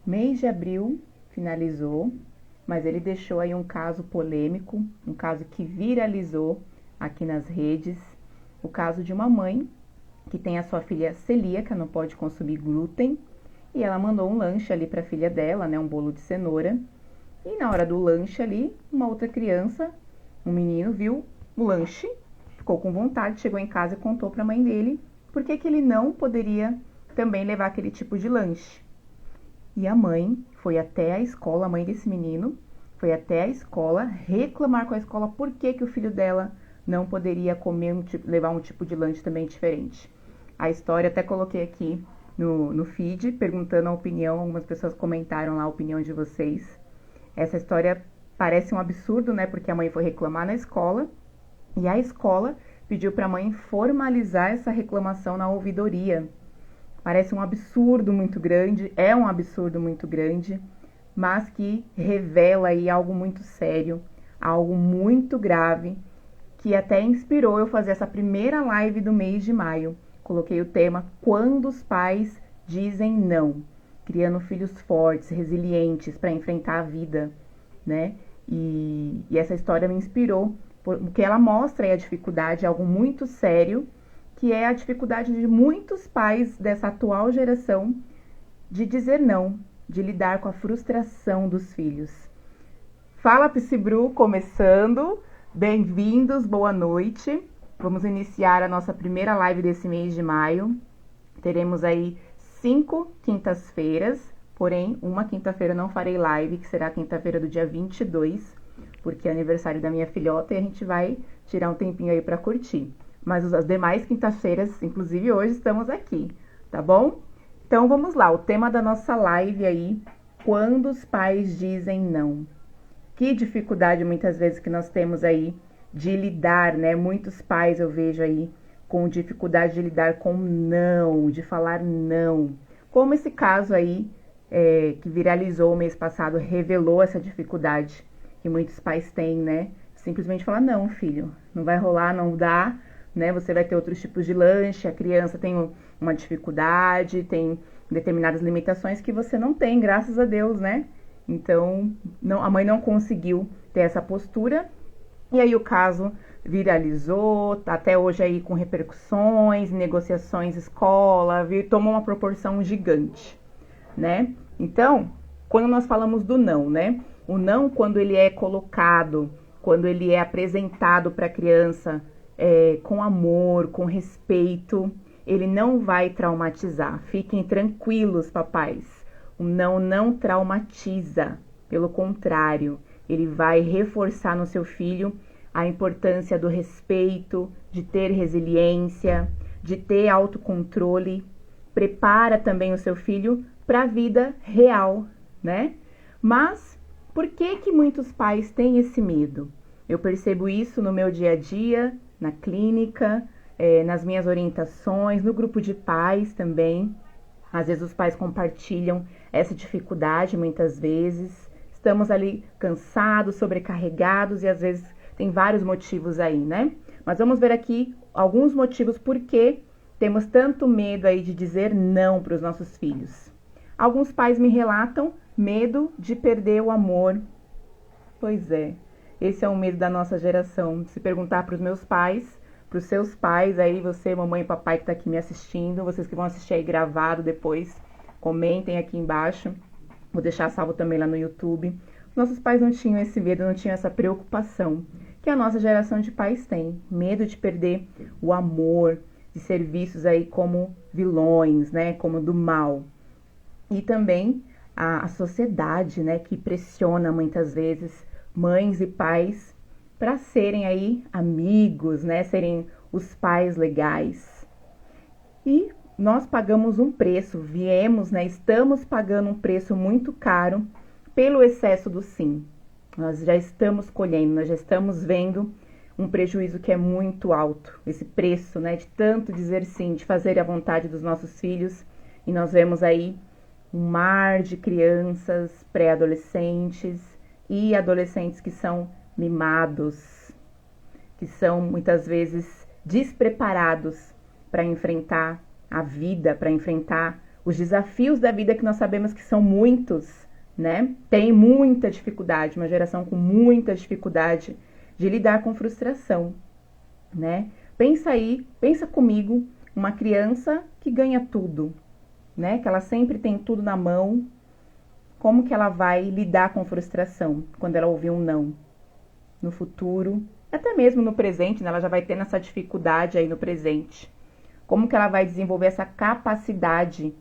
Mês de abril finalizou, mas ele deixou aí um caso polêmico, um caso que viralizou aqui nas redes, o caso de uma mãe que tem a sua filha celíaca, não pode consumir glúten, e ela mandou um lanche ali para a filha dela, né, um bolo de cenoura, e na hora do lanche ali, uma outra criança, um menino, viu o lanche, ficou com vontade, chegou em casa e contou para a mãe dele por que ele não poderia também levar aquele tipo de lanche. E a mãe foi até a escola, a mãe desse menino, foi até a escola reclamar com a escola por que o filho dela não poderia comer levar um tipo de lanche também diferente. A história até coloquei aqui no feed, perguntando a opinião, algumas pessoas comentaram lá a opinião de vocês. Essa história parece um absurdo, né? Porque a mãe foi reclamar na escola e a escola pediu para a mãe formalizar essa reclamação na ouvidoria. Parece um absurdo muito grande, é um absurdo muito grande, mas que revela aí algo muito sério, algo muito grave, que até inspirou eu fazer essa primeira live do mês de maio. Coloquei o tema Quando os pais dizem não, criando filhos fortes, resilientes para enfrentar a vida, né? E essa história me inspirou, porque ela mostra aí a dificuldade, algo muito sério, que é a dificuldade de muitos pais dessa atual geração de dizer não, de lidar com a frustração dos filhos. Fala Psibru, começando, bem-vindos, boa noite. Vamos iniciar a nossa primeira live desse mês de maio. Teremos aí 5 quintas-feiras, porém uma quinta-feira não farei live, que será a quinta-feira do dia 22, porque é aniversário da minha filhota e a gente vai tirar um tempinho aí para curtir. Mas as demais quintas-feiras, inclusive hoje, estamos aqui, tá bom? Então vamos lá, o tema da nossa live aí, quando os pais dizem não. Que dificuldade muitas vezes que nós temos aí de lidar, né? Muitos pais eu vejo aí com dificuldade de lidar com não, de falar não. Como esse caso aí que viralizou o mês passado, revelou essa dificuldade que muitos pais têm, né? Simplesmente falar, não, filho, não vai rolar, não dá, né? Você vai ter outros tipos de lanche, a criança tem uma dificuldade, tem determinadas limitações que você não tem, graças a Deus, né? Então, a mãe não conseguiu ter essa postura, e aí o caso viralizou, tá até hoje aí com repercussões, negociações escola, tomou uma proporção gigante, né? Então, quando nós falamos do não, né? O não, quando ele é colocado, quando ele é apresentado para a criança com amor, com respeito, ele não vai traumatizar. Fiquem tranquilos, papais. O não não traumatiza. Pelo contrário, ele vai reforçar no seu filho a importância do respeito, de ter resiliência, de ter autocontrole. Prepara também o seu filho para a vida real, né? Mas por que muitos pais têm esse medo? Eu percebo isso no meu dia a dia, na clínica, nas minhas orientações, no grupo de pais também. Às vezes os pais compartilham essa dificuldade, muitas vezes. Estamos ali cansados, sobrecarregados e às vezes tem vários motivos aí, né? Mas vamos ver aqui alguns motivos por que temos tanto medo aí de dizer não para os nossos filhos. Alguns pais me relatam medo de perder o amor. Pois é, esse é um medo da nossa geração. Se perguntar para os meus pais, para os seus pais, aí você, mamãe e papai que está aqui me assistindo, vocês que vão assistir aí gravado depois, comentem aqui embaixo. Vou deixar salvo também lá no YouTube. Nossos pais não tinham esse medo, não tinham essa preocupação que a nossa geração de pais tem. Medo de perder o amor, de ser vistos aí como vilões, né? Como do mal. E também a sociedade, né? Que pressiona muitas vezes mães e pais para serem aí amigos, né? Serem os pais legais. E nós pagamos um preço, né? Estamos pagando um preço muito caro pelo excesso do sim. Nós já estamos colhendo, nós já estamos vendo um prejuízo que é muito alto. Esse preço, né? De tanto dizer sim, de fazer a vontade dos nossos filhos. E nós vemos aí um mar de crianças, pré-adolescentes e adolescentes que são mimados, que são muitas vezes despreparados para enfrentar a vida, para enfrentar os desafios da vida que nós sabemos que são muitos, né? Tem muita dificuldade, uma geração com muita dificuldade de lidar com frustração, né? Pensa aí, pensa comigo, uma criança que ganha tudo, né? Que ela sempre tem tudo na mão. Como que ela vai lidar com frustração quando ela ouvir um não? No futuro, até mesmo no presente, né? Ela já vai tendo essa dificuldade aí no presente. Como que ela vai desenvolver essa capacidade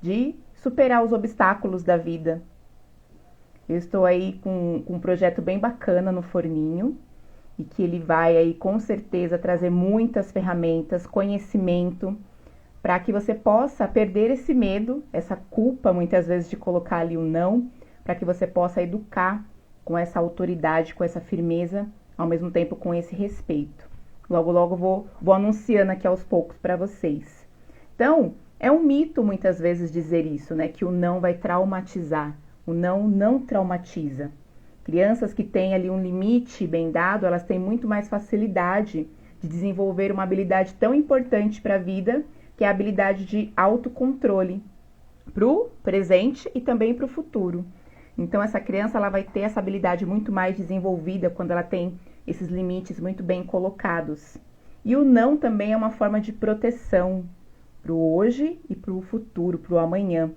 de superar os obstáculos da vida? Eu estou aí com um projeto bem bacana no forninho e que ele vai aí com certeza trazer muitas ferramentas, conhecimento, para que você possa perder esse medo, essa culpa muitas vezes de colocar ali um não, para que você possa educar com essa autoridade, com essa firmeza, ao mesmo tempo com esse respeito. Logo, logo vou anunciando aqui aos poucos para vocês. Então, é um mito muitas vezes dizer isso, né? Que o não vai traumatizar. O não traumatiza. Crianças que têm ali um limite bem dado, elas têm muito mais facilidade de desenvolver uma habilidade tão importante para a vida, que é a habilidade de autocontrole para o presente e também para o futuro. Então, essa criança ela vai ter essa habilidade muito mais desenvolvida quando ela tem esses limites muito bem colocados. E o não também é uma forma de proteção para o hoje e para o futuro, para o amanhã.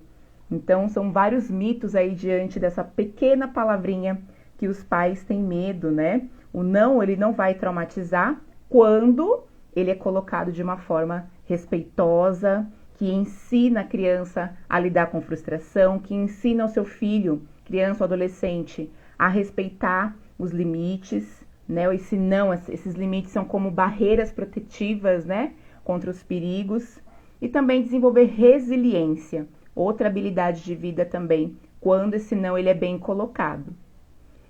Então, são vários mitos aí diante dessa pequena palavrinha que os pais têm medo, né? O não, ele não vai traumatizar quando ele é colocado de uma forma respeitosa, que ensina a criança a lidar com frustração, que ensina ao seu filho, criança ou adolescente, a respeitar os limites, né? Esse não, esses limites são como barreiras protetivas, né? Contra os perigos. E também desenvolver resiliência, outra habilidade de vida também, quando esse não ele é bem colocado.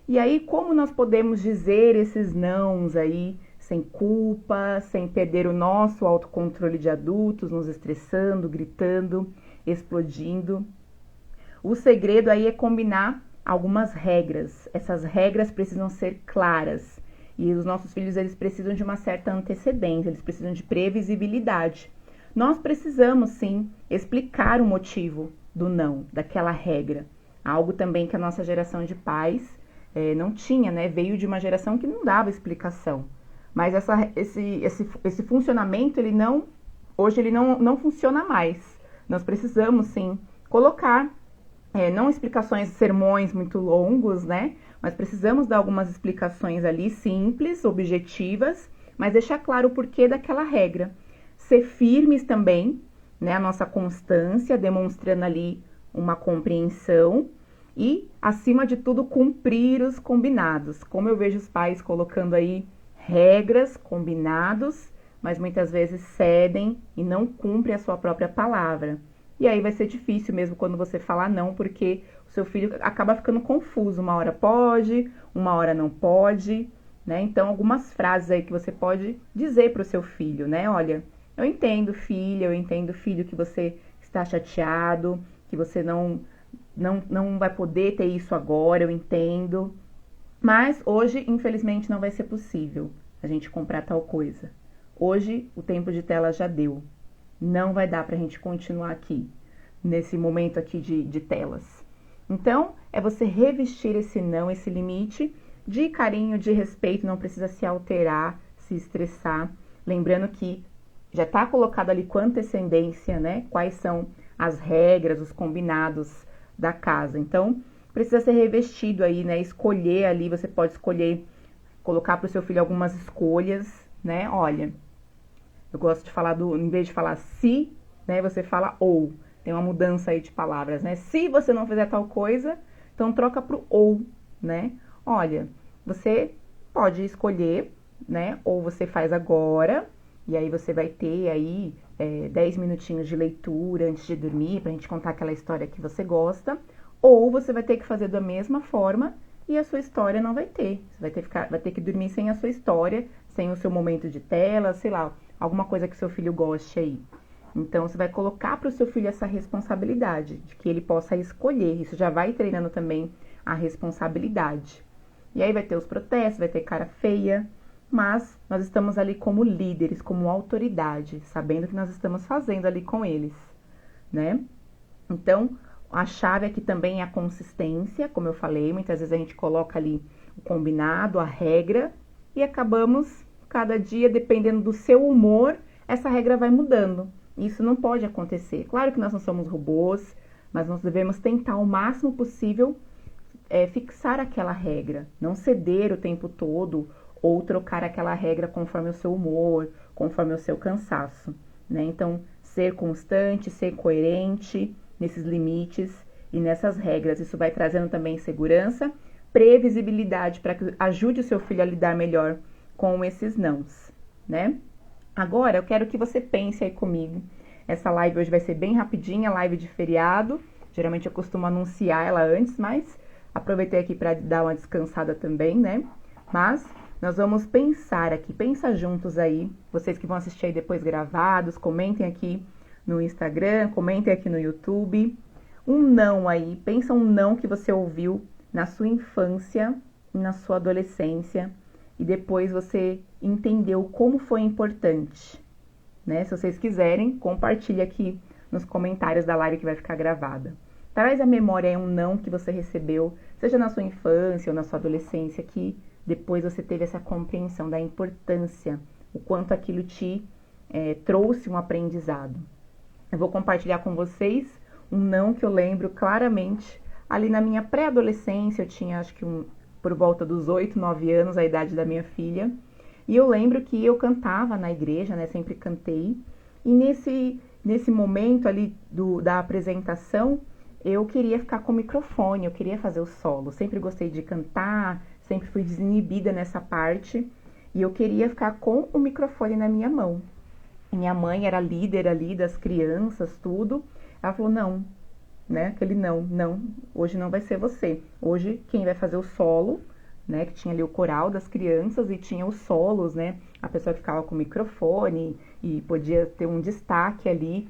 E aí, como nós podemos dizer esses nãos aí, sem culpa, sem perder o nosso autocontrole de adultos, nos estressando, gritando, explodindo? O segredo aí é combinar algumas regras. Essas regras precisam ser claras. E os nossos filhos, eles precisam de uma certa antecedência, eles precisam de previsibilidade. Nós precisamos, sim, explicar o motivo do não, daquela regra. Algo também que a nossa geração de pais não tinha, né? Veio de uma geração que não dava explicação. Mas esse funcionamento, hoje ele não funciona mais. Nós precisamos, sim, colocar, não explicações, sermões muito longos, né? Mas precisamos dar algumas explicações ali simples, objetivas, mas deixar claro o porquê daquela regra. Ser firmes também, né? A nossa constância, demonstrando ali uma compreensão e, acima de tudo, cumprir os combinados. Como eu vejo os pais colocando aí regras, combinados, mas muitas vezes cedem e não cumprem a sua própria palavra. E aí vai ser difícil mesmo quando você falar não, porque o seu filho acaba ficando confuso. Uma hora pode, uma hora não pode, né? Então, algumas frases aí que você pode dizer para o seu filho, né? Olha, eu entendo, filha, eu entendo, filho, que você está chateado, que você não vai poder ter isso agora, eu entendo. Mas hoje, infelizmente, não vai ser possível a gente comprar tal coisa. Hoje, o tempo de tela já deu. Não vai dar pra gente continuar aqui, nesse momento aqui de telas. Então, é você revestir esse não, esse limite, de carinho, de respeito, não precisa se alterar, se estressar. Lembrando que já está colocado ali com antecedência, né? Quais são as regras, os combinados da casa. Então, precisa ser revestido aí, né? Escolher ali, você pode escolher, colocar para o seu filho algumas escolhas, né? Olha, eu gosto de falar em vez de falar se, né? Você fala ou. Tem uma mudança aí de palavras, né? Se você não fizer tal coisa, então troca pro ou, né? Olha, você pode escolher, né? Ou você faz agora, e aí você vai ter aí 10 minutinhos de leitura antes de dormir, pra gente contar aquela história que você gosta. Ou você vai ter que fazer da mesma forma e a sua história não vai ter. Você vai ter que dormir sem a sua história, sem o seu momento de tela, sei lá, alguma coisa que seu filho goste aí. Então, você vai colocar para o seu filho essa responsabilidade, de que ele possa escolher. Isso já vai treinando também a responsabilidade. E aí vai ter os protestos, vai ter cara feia, mas nós estamos ali como líderes, como autoridade, sabendo o que nós estamos fazendo ali com eles, né? Então, a chave aqui também é a consistência, como eu falei, muitas vezes a gente coloca ali o combinado, a regra, e acabamos, cada dia, dependendo do seu humor, essa regra vai mudando. Isso não pode acontecer. Claro que nós não somos robôs, mas nós devemos tentar o máximo possível fixar aquela regra, não ceder o tempo todo ou trocar aquela regra conforme o seu humor, conforme o seu cansaço, né? Então, ser constante, ser coerente nesses limites e nessas regras. Isso vai trazendo também segurança, previsibilidade para que ajude o seu filho a lidar melhor com esses nãos, né? Agora, eu quero que você pense aí comigo. Essa live hoje vai ser bem rapidinha, live de feriado. Geralmente eu costumo anunciar ela antes, mas aproveitei aqui para dar uma descansada também, né? Mas nós vamos pensar aqui, pensa juntos aí, vocês que vão assistir aí depois gravados, comentem aqui no Instagram, comentem aqui no YouTube. Um não aí, pensa um não que você ouviu na sua infância e na sua adolescência e depois você entendeu como foi importante, né? Se vocês quiserem, compartilhe aqui nos comentários da live que vai ficar gravada. Traz à memória um não que você recebeu, seja na sua infância ou na sua adolescência, que depois você teve essa compreensão da importância, o quanto aquilo te trouxe um aprendizado. Eu vou compartilhar com vocês um não que eu lembro claramente. Ali na minha pré-adolescência, eu tinha acho que por volta dos 8, 9 anos, a idade da minha filha. E eu lembro que eu cantava na igreja, né? Sempre cantei. E nesse momento ali da apresentação, eu queria ficar com o microfone, eu queria fazer o solo. Sempre gostei de cantar, sempre fui desinibida nessa parte. E eu queria ficar com o microfone na minha mão. E minha mãe era líder ali das crianças, tudo. Ela falou, não, né? Aquele não, hoje não vai ser você. Hoje quem vai fazer o solo, né? Que tinha ali o coral das crianças e tinha os solos, né? A pessoa que ficava com o microfone e podia ter um destaque ali.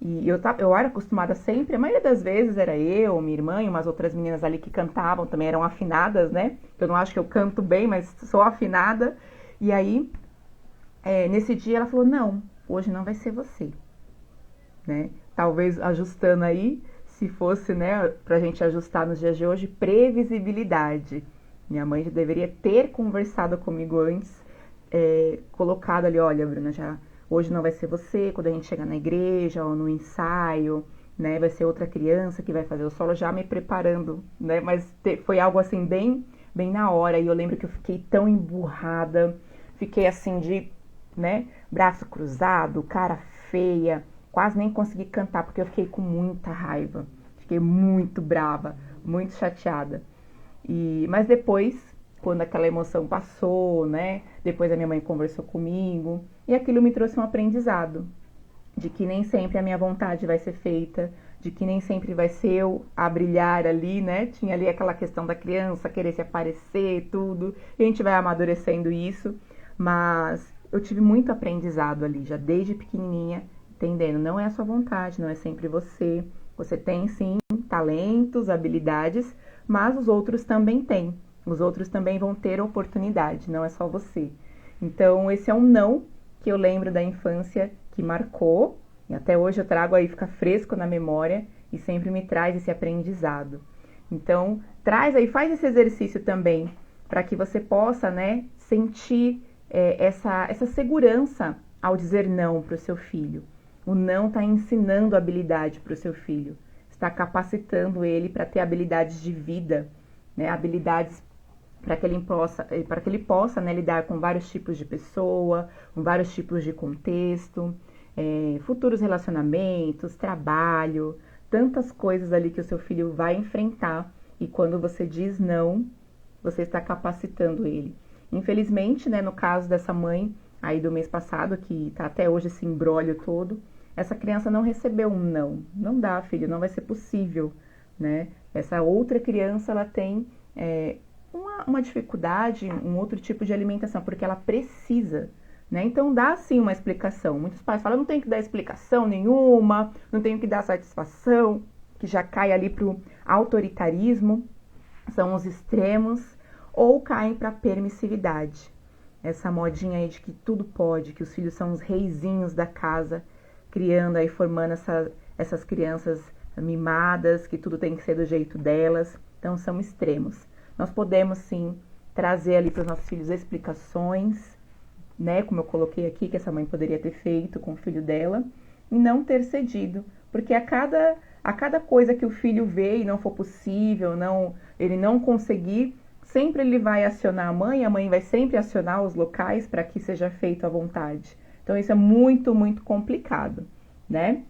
E eu era acostumada sempre, a maioria das vezes era eu, minha irmã e umas outras meninas ali que cantavam, também eram afinadas, né? Eu não acho que eu canto bem, mas sou afinada. E aí, nesse dia ela falou, não, hoje não vai ser você, né? Talvez ajustando aí, se fosse, né, pra gente ajustar nos dias de hoje, previsibilidade. Minha mãe já deveria ter conversado comigo antes, colocado ali, olha, Bruna, hoje não vai ser você, quando a gente chegar na igreja ou no ensaio, né, vai ser outra criança que vai fazer o solo, já me preparando, né, mas foi algo assim bem na hora, e eu lembro que eu fiquei tão emburrada, fiquei assim né, braço cruzado, cara feia, quase nem consegui cantar porque eu fiquei com muita raiva, fiquei muito brava, muito chateada. Mas depois, quando aquela emoção passou, né, depois a minha mãe conversou comigo e aquilo me trouxe um aprendizado de que nem sempre a minha vontade vai ser feita, de que nem sempre vai ser eu a brilhar ali, né? Tinha ali aquela questão da criança querer se aparecer, tudo, e a gente vai amadurecendo isso, mas eu tive muito aprendizado ali, já desde pequenininha, entendendo, não é a sua vontade, não é sempre você. Você tem sim talentos, habilidades, mas os outros também têm. Os outros também vão ter oportunidade, não é só você. Então, esse é um não que eu lembro da infância que marcou, e até hoje eu trago aí, fica fresco na memória e sempre me traz esse aprendizado. Então, traz aí, faz esse exercício também, para que você possa, né, sentir essa segurança ao dizer não para o seu filho. O não está ensinando habilidade para o seu filho, está capacitando ele para ter habilidades de vida, né, habilidades para que ele possa, né, lidar com vários tipos de pessoa, com vários tipos de contexto, futuros relacionamentos, trabalho, tantas coisas ali que o seu filho vai enfrentar, e quando você diz não, você está capacitando ele. Infelizmente, né, no caso dessa mãe aí do mês passado, que está até hoje esse imbróglio todo, essa criança não recebeu um não. Não dá, filho, não vai ser possível, né? Essa outra criança, ela tem uma dificuldade, um outro tipo de alimentação, porque ela precisa, né? Então, dá sim uma explicação. Muitos pais falam, não tem que dar explicação nenhuma, não tenho que dar satisfação, que já cai ali para o autoritarismo, são os extremos, ou caem para a permissividade. Essa modinha aí de que tudo pode, que os filhos são os reizinhos da casa, criando aí, formando essas crianças mimadas, que tudo tem que ser do jeito delas. Então, são extremos. Nós podemos, sim, trazer ali para os nossos filhos explicações, né? Como eu coloquei aqui, que essa mãe poderia ter feito com o filho dela, e não ter cedido. Porque a cada coisa que o filho vê e não for possível, ele não conseguir, sempre ele vai acionar a mãe vai sempre acionar os locais para que seja feito à vontade. Então, isso é muito, muito complicado, né?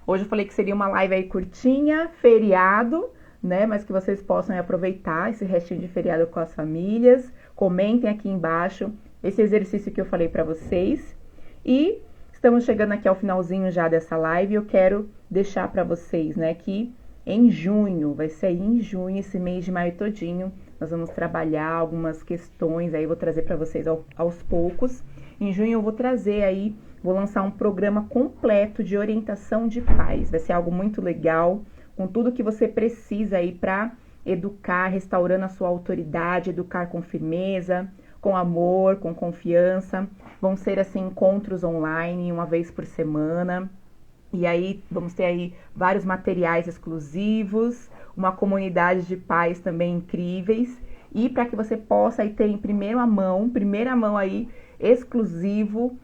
Hoje eu falei que seria uma live aí curtinha, feriado, né? Mas que vocês possam aproveitar esse restinho de feriado com as famílias. Comentem aqui embaixo esse exercício que eu falei para vocês. E estamos chegando aqui ao finalzinho já dessa live. Eu quero deixar para vocês, né, que em junho, vai ser aí em junho, esse mês de maio todinho, nós vamos trabalhar algumas questões, aí eu vou trazer para vocês aos poucos. Em junho eu vou trazer aí, vou lançar um programa completo de orientação de pais. Vai ser algo muito legal, com tudo que você precisa aí para educar, restaurando a sua autoridade, educar com firmeza, com amor, com confiança. Vão ser assim encontros online, uma vez por semana. E aí vamos ter aí vários materiais exclusivos, uma comunidade de pais também incríveis. E para que você possa aí ter em primeira mão aí, exclusivo,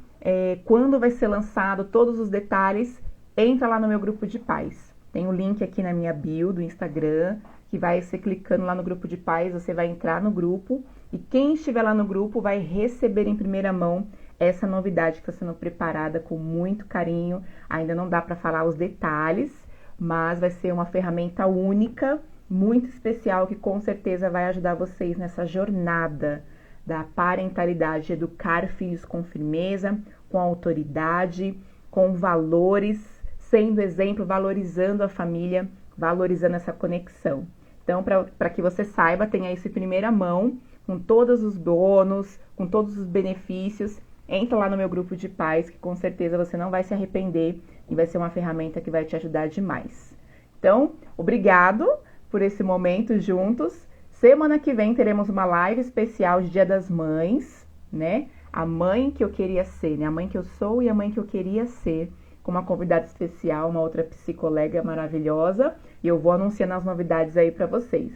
quando vai ser lançado todos os detalhes, entra lá no meu grupo de pais. Tem o link aqui na minha bio do Instagram, que vai ser clicando lá no grupo de pais, você vai entrar no grupo e quem estiver lá no grupo vai receber em primeira mão essa novidade que está sendo preparada com muito carinho. Ainda não dá para falar os detalhes, mas vai ser uma ferramenta única, muito especial, que com certeza vai ajudar vocês nessa jornada da parentalidade, de educar filhos com firmeza, com autoridade, com valores, sendo exemplo, valorizando a família, valorizando essa conexão. Então, para que você saiba, tenha isso em primeira mão, com todos os bônus, com todos os benefícios. Entra lá no meu grupo de pais, que com certeza você não vai se arrepender e vai ser uma ferramenta que vai te ajudar demais. Então, obrigado por esse momento juntos. Semana que vem teremos uma live especial de Dia das Mães, né? A mãe que eu queria ser, né? A mãe que eu sou e a mãe que eu queria ser, com uma convidada especial, uma outra psicóloga maravilhosa. E eu vou anunciando as novidades aí para vocês,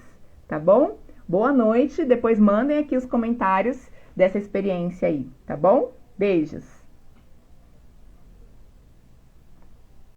tá bom? Boa noite, depois mandem aqui os comentários dessa experiência aí, tá bom? Beijos!